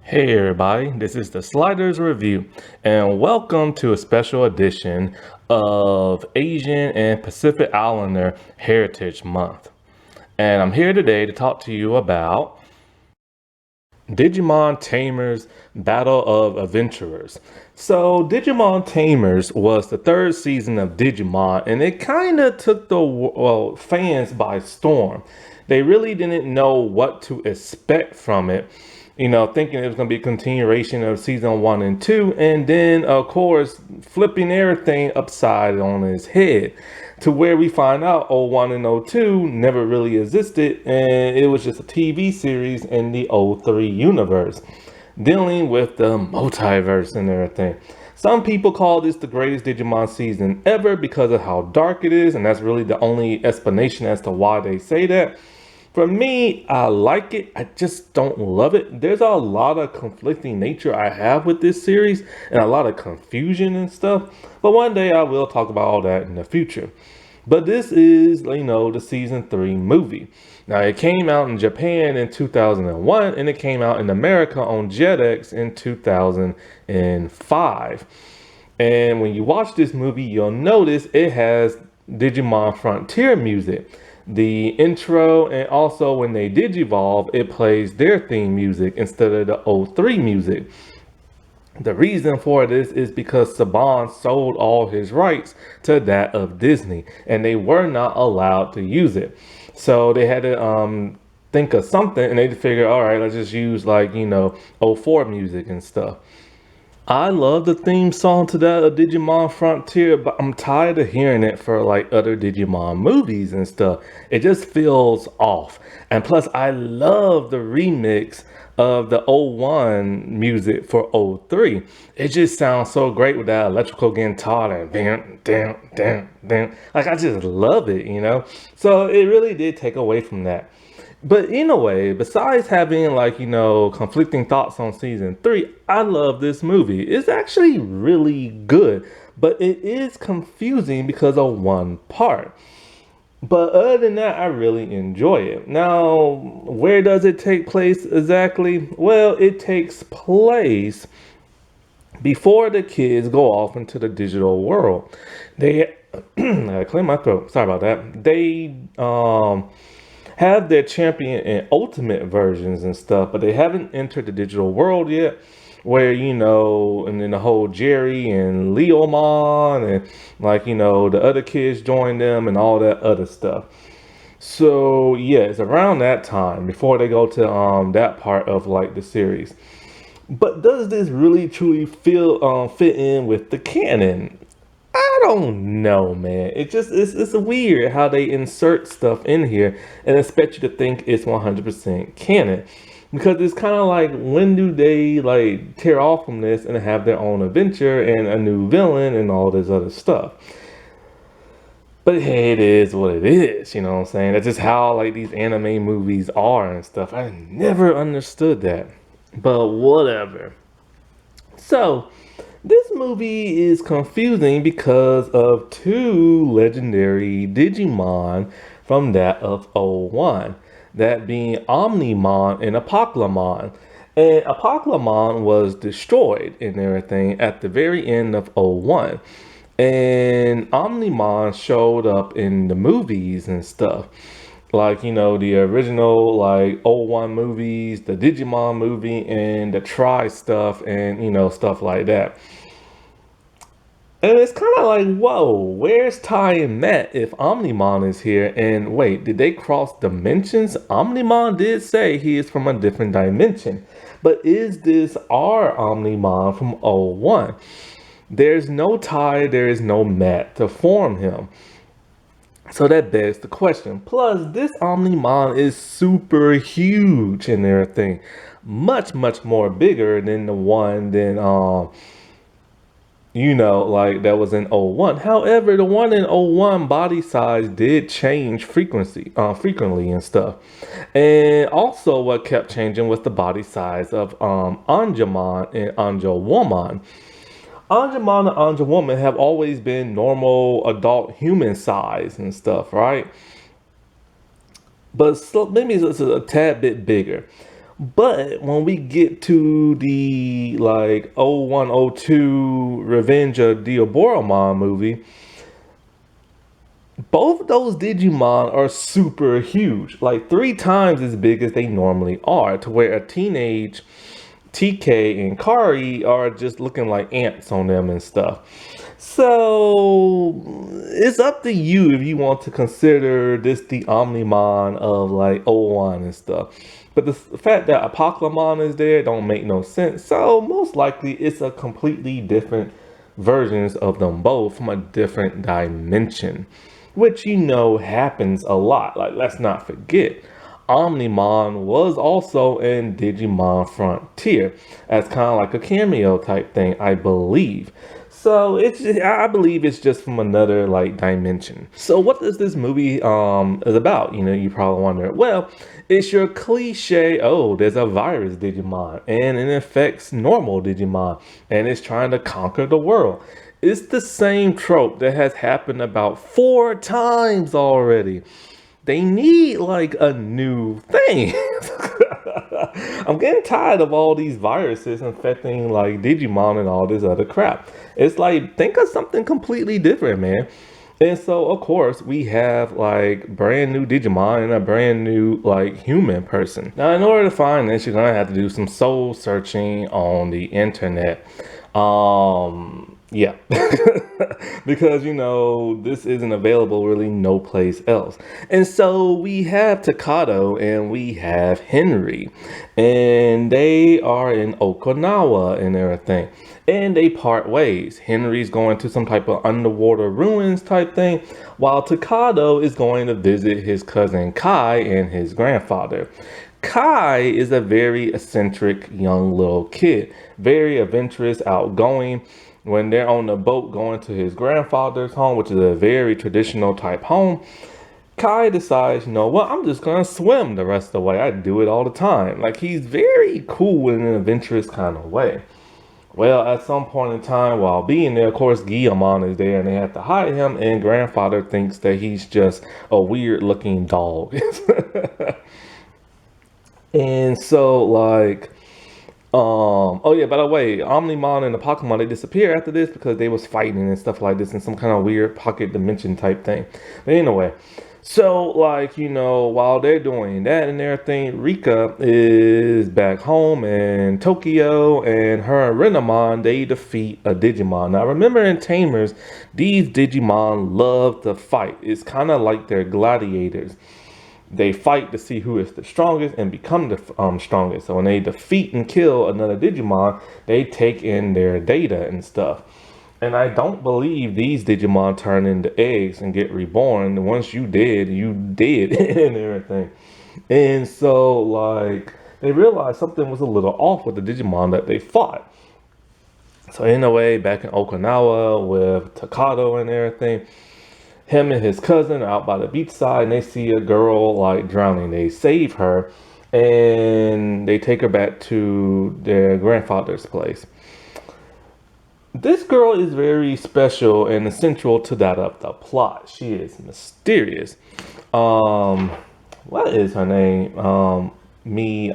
Hey everybody, this is the Sliders Review, and welcome to a special edition of Asian and Pacific Islander Heritage Month. And I'm here today to talk to you about Digimon Tamers Battle of Adventurers. So, Digimon Tamers was the third season of Digimon, and it kind of took the fans by storm. They really didn't know what to expect from it, thinking it was going to be a continuation of season one and two, and then, of course, flipping everything upside on his head to where we find out '01 and '02 never really existed, and it was just a TV series in the '03 universe dealing with the multiverse and everything. Some people call this the greatest Digimon season ever because of how dark it is, and that's really the only explanation as to why they say that. For me, I like it. I just don't love it. There's a lot of conflicting nature I have with this series and a lot of confusion and stuff. But one day I will talk about all that in the future. But this is, the season 3 movie. Now, it came out in Japan in 2001 and it came out in America on Jetix in 2005. And when you watch this movie, you'll notice it has Digimon Frontier music. The intro, and also when they digivolve, it plays their theme music instead of the '03 music. The reason for this is because Saban sold all his rights to that of Disney, and they were not allowed to use it. So they had to think of something, and they figured, all right, let's just use '04 music and stuff. I love the theme song to that of Digimon Frontier, but I'm tired of hearing it for like other Digimon movies and stuff. It just feels off. And plus, I love the remix of the '01 music for '03. It just sounds so great with that electrical guitar and bam, damn, damn, damn. Like, I just love it. So it really did take away from that. But in a way, besides having conflicting thoughts on season 3, I love this movie. It's actually really good, but it is confusing because of one part. But other than that, I really enjoy it. Now, where does it take place exactly? Well, it takes place before the kids go off into the digital world. They, I clear my throat. Sorry about that. They have their champion and ultimate versions and stuff, but they haven't entered the digital world yet. Where and then the whole Jerry and Leomon and the other kids join them and all that other stuff. So yeah, it's around that time before they go to that part of like the series. But does this really truly feel fit in with the canon? I don't know, man. It's weird how they insert stuff in here and expect you to think it's 100% canon. Because it's kind of like, when do they like tear off from this and have their own adventure and a new villain and all this other stuff? But hey, it is what it is, you know what I'm saying? That's just how like these anime movies are and stuff. I never understood that. But whatever. So, this movie is confusing because of two legendary Digimon from that of '01, that being Omnimon and Apoclymon. And Apoclymon was destroyed and everything at the very end of '01. And Omnimon showed up in the movies and stuff. Like, the original, like, '01 movies, the Digimon movie, and the Try stuff, and, stuff like that. And it's kind of like, whoa, where's Ty and Matt if Omnimon is here? And wait, did they cross dimensions? Omnimon did say he is from a different dimension. But is this our Omnimon from '01? There's no Ty, there is no Matt to form him. So that begs the question. Plus, this Omnimon is super huge and everything. Much, much more bigger than the one that was in '01. However, the one in '01 body size did change frequently and stuff. And also what kept changing was the body size of Anjumon and Anjouwoman. Anjumon and Anjouwoman have always been normal adult human size and stuff, right? But so, maybe it's a tad bit bigger. But when we get to the like 0102 Revenge of Diaboromon movie, both of those Digimon are super huge, like three times as big as they normally are, to where a teenage TK and Kari are just looking like ants on them and stuff. So it's up to you if you want to consider this the Omnimon of like O1 and stuff. But the fact that Apocalypse is there don't make no sense. So most likely it's a completely different versions of them both from a different dimension, which happens a lot. Like, let's not forget, Omnimon was also in Digimon Frontier as kind of like a cameo type thing, I believe. So I believe it's just from another like dimension. So what does this movie is about? You probably wonder. Well, it's your cliche, oh, there's a virus Digimon and it infects normal Digimon and it's trying to conquer the world. It's the same trope that has happened about 4 times already. They need like a new thing. I'm getting tired of all these viruses infecting like Digimon and all this other crap. It's like, think of something completely different, man. And so, of course, we have like brand new Digimon and a brand new like human person. Now, in order to find this, you're gonna have to do some soul searching on the internet. Yeah, because this isn't available really no place else. And so we have Takado and we have Henry, and they are in Okinawa and everything. And they part ways. Henry's going to some type of underwater ruins type thing, while Takado is going to visit his cousin Kai and his grandfather. Kai is a very eccentric young little kid, very adventurous, outgoing. When they're on the boat going to his grandfather's home, which is a very traditional type home, Kai decides, I'm just gonna swim the rest of the way. I do it all the time. Like, he's very cool in an adventurous kind of way. Well, at some point in time while being there, of course, Guillemon is there and they have to hide him, and grandfather thinks that he's just a weird looking dog. And so, like, oh yeah, by the way, Omnimon and the Pokemon, they disappear after this because they was fighting and stuff like this in some kind of weird pocket dimension type thing. But anyway, so like, while they're doing that and everything, Rika is back home in Tokyo, and her and Renamon, they defeat a Digimon. Now remember, in Tamers, these Digimon love to fight. It's kind of like they're gladiators. They fight to see who is the strongest and become the strongest. So when they defeat and kill another Digimon, they take in their data and stuff. And I don't believe these Digimon turn into eggs and get reborn. Once you did, you did and everything. And so, like, they realized something was a little off with the Digimon that they fought. So in a way, back in Okinawa with Takado and everything, him and his cousin are out by the beach side, and they see a girl like drowning. They save her and they take her back to their grandfather's place. This girl is very special and essential to that of the plot. She is mysterious. What is her name? Omni,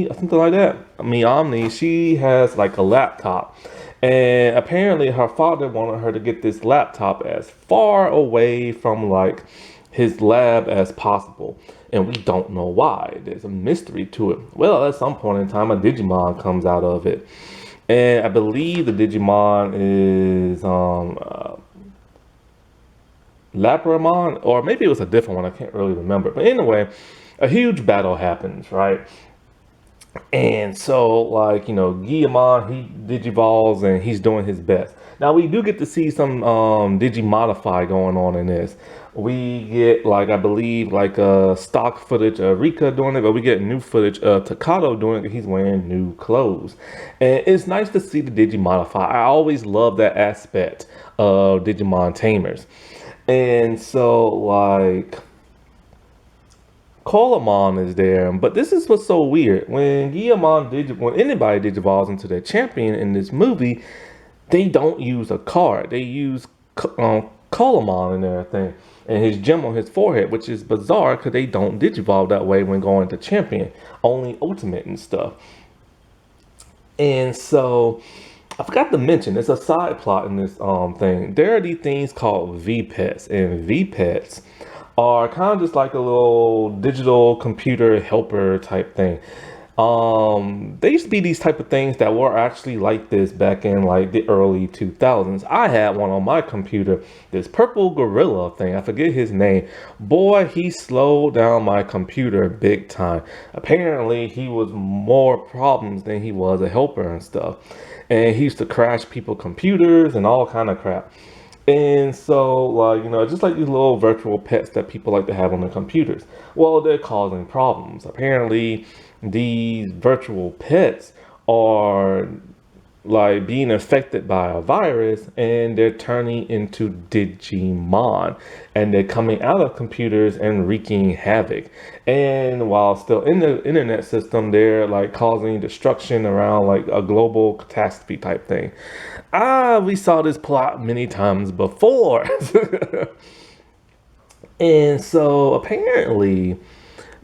or something like that. Omni. She has like a laptop. And apparently her father wanted her to get this laptop as far away from like his lab as possible. And we don't know why. There's a mystery to it. Well, at some point in time, a Digimon comes out of it. And I believe the Digimon is Lapramon, or maybe it was a different one. I can't really remember. But anyway, a huge battle happens, right? And so, like, Guillemon, he digivolves and he's doing his best. Now, we do get to see some Digimodify going on in this. We get, like, I believe, like, stock footage of Rika doing it, but we get new footage of Takado doing it. He's wearing new clothes. And it's nice to see the Digimodify. I always love that aspect of Digimon Tamers. And so, like, Colamon is there, but this is what's so weird. When when anybody digivolves into their champion in this movie, they don't use a card. They use Colamon and everything. and his gem on his forehead, which is bizarre because they don't digivolve that way when going to champion, only ultimate and stuff. And so I forgot to mention, it's a side plot in this thing. There are these things called V pets, and V pets are kind of just like a little digital computer helper type thing. They used to be these type of things that were actually like this back in like the early 2000s. I had one on my computer, this purple gorilla thing. I forget his name. Boy, he slowed down my computer big time. Apparently, he was more problems than he was a helper and stuff. And he used to crash people computers and all kind of crap. And so, like, just like these little virtual pets that people like to have on their computers. Well, they're causing problems. Apparently, these virtual pets are like being affected by a virus and they're turning into digimon, and they're coming out of computers and wreaking havoc, and while still in the internet system they're like causing destruction around like a global catastrophe type thing. We saw this plot many times before. And so apparently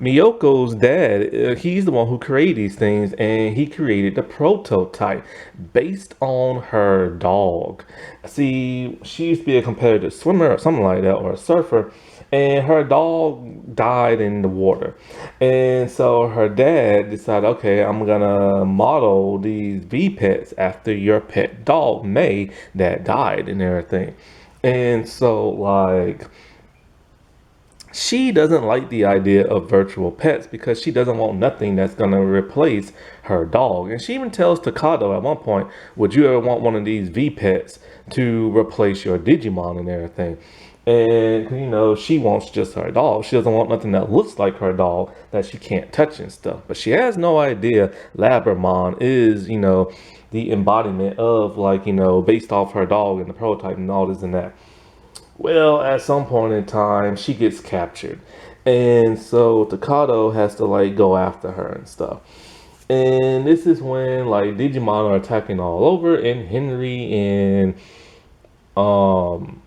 Miyoko's dad, he's the one who created these things, and he created the prototype based on her dog. See, she used to be a competitive swimmer or something like that, or a surfer, and her dog died in the water. And so her dad decided, okay, I'm gonna model these V pets after your pet dog, May, that died and everything. And so, like, she doesn't like the idea of virtual pets because she doesn't want nothing that's going to replace her dog. And she even tells Takado at one point, would you ever want one of these V pets to replace your Digimon and everything? And, she wants just her dog. She doesn't want nothing that looks like her dog that she can't touch and stuff. But she has no idea Labramon is, the embodiment of, like, based off her dog and the prototype and all this and that. Well, at some point in time, she gets captured. And so Takado has to like go after her and stuff. And this is when like Digimon are attacking all over, and Henry and um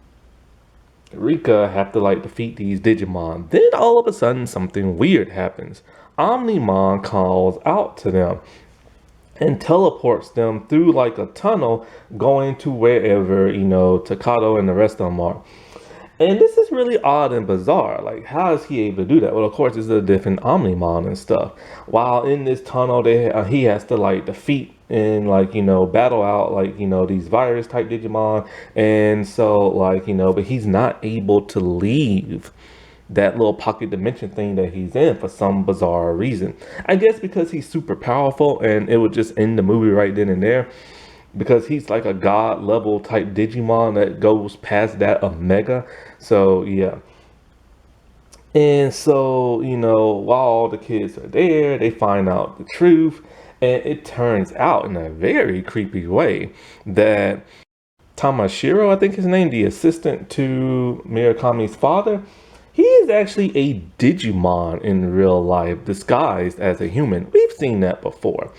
Rika have to like defeat these Digimon. Then all of a sudden something weird happens. Omnimon calls out to them and teleports them through like a tunnel going to wherever, Takado and the rest of them are. And this is really odd and bizarre. Like, how is he able to do that? Well, of course, it's a different Omnimon and stuff. While in this tunnel, he has to like defeat and like battle out like these virus type Digimon, and so like but he's not able to leave that little pocket dimension thing that he's in for some bizarre reason. I guess because he's super powerful, and it would just end the movie right then and there, because he's like a god level type Digimon that goes past that of Mega. So yeah. And so, while all the kids are there, they find out the truth. And it turns out in a very creepy way that Tamashiro, I think his name, the assistant to Murakami's father, he is actually a Digimon in real life, disguised as a human. We've seen that before.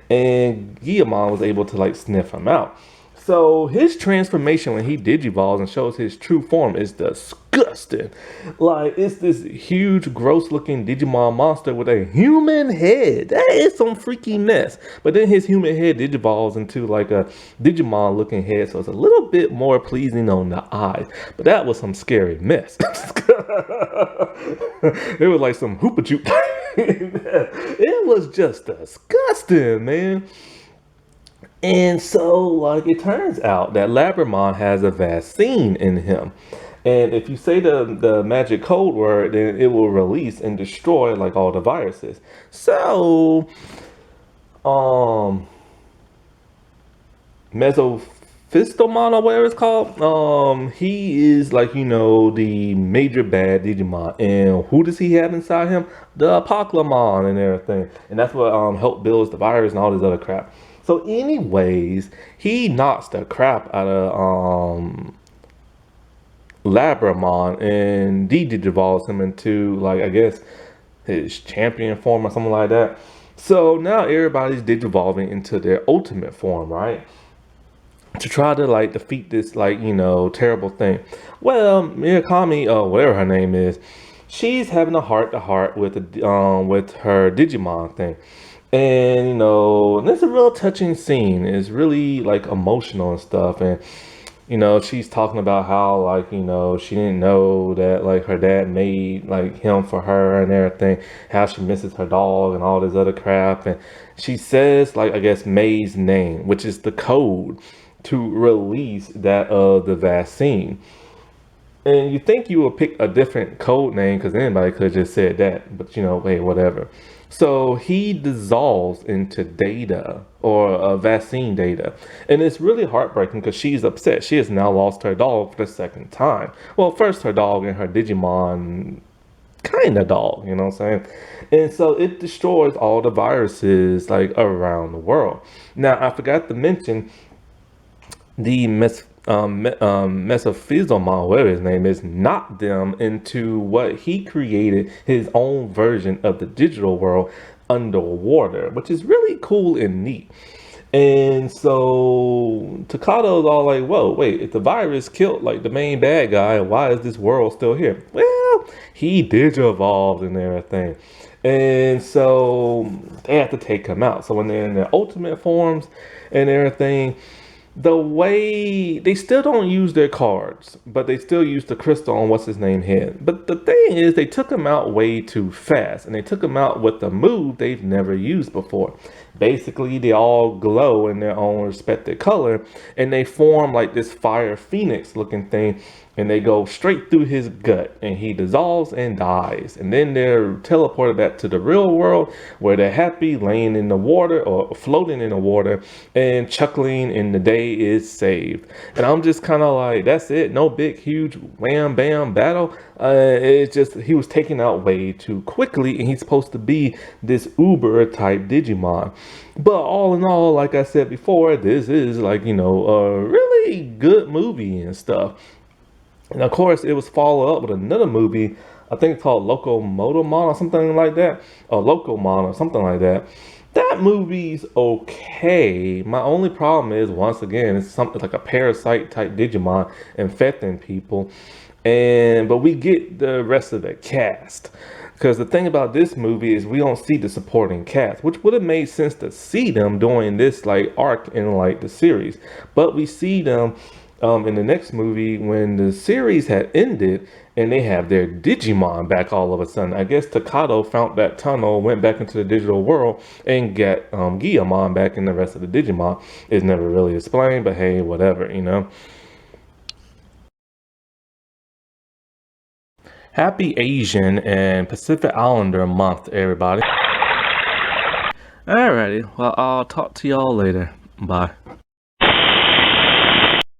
And Guillemon was able to like sniff him out. So his transformation when he digivolves and shows his true form is disgusting. Like, it's this huge, gross-looking Digimon monster with a human head. That is some freaky mess. But then his human head digivolves into like a Digimon-looking head, so it's a little bit more pleasing on the eyes. But that was some scary mess. It was like some hoopachoop. It was just disgusting, man. And so, like, it turns out that Labramon has a vaccine in him. And if you say the magic code word, then it will release and destroy, like, all the viruses. So, Mesophistomon or whatever it's called, he is, like, the major bad Digimon. And who does he have inside him? The Apocalypse and everything. And that's what helped build the virus and all this other crap. So anyways, he knocks the crap out of Labramon and digivolves him into, like, I guess his champion form or something like that. So now everybody's digivolving into their ultimate form, right? to try to like defeat this like terrible thing. Well, Mirakami, whatever her name is, she's having a heart to heart with her Digimon thing, and and it's a real touching scene. It's really like emotional and stuff, and she's talking about how like she didn't know that like her dad made like him for her and everything, how she misses her dog and all this other crap, and she says like I guess May's name, which is the code to release that of the vaccine. And you think you would pick a different code name because anybody could have just said that, but hey, whatever. So he dissolves into data or vaccine data. And it's really heartbreaking because she's upset. She has now lost her dog for the second time. Well, first her dog and her Digimon kind of dog, you know what I'm saying? And so it destroys all the viruses like around the world. Now, I forgot to mention the Mesophysomon, whatever his name is, knocked them into what he created his own version of the digital world underwater, which is really cool and neat. And so Takado's all like, whoa, wait, if the virus killed like the main bad guy, why is this world still here? Well, he digivolved and everything. And so they have to take him out. So when they're in their ultimate forms and everything, the way they still don't use their cards, but they still use the crystal on what's his name head. But the thing is, they took him out way too fast, and they took him out with a move they've never used before. Basically, they all glow in their own respective color, and they form like this fire phoenix looking thing, and they go straight through his gut, and he dissolves and dies. And then they're teleported back to the real world where they're happy laying in the water or floating in the water and chuckling, and the day is saved. And I'm just kind of like, that's it. No big, huge wham bam battle. It's just he was taken out way too quickly, and he's supposed to be this Uber type Digimon. But all in all, like I said before, this is like, a really good movie and stuff. And of course, it was followed up with another movie, I think it's called Locomotomon or something like that, or Locomon or something like that. That movie's okay. My only problem is, once again, it's something like a parasite type Digimon infecting people. But we get the rest of the cast. Because the thing about this movie is we don't see the supporting cast, which would have made sense to see them during this like arc in like the series. But we see them in the next movie when the series had ended and they have their Digimon back all of a sudden. I guess Takado found that tunnel, went back into the digital world, and got Guillamon back in the rest of the Digimon. It's never really explained, but hey, whatever. Happy Asian and Pacific Islander month, everybody. Alrighty, well, I'll talk to y'all later. Bye.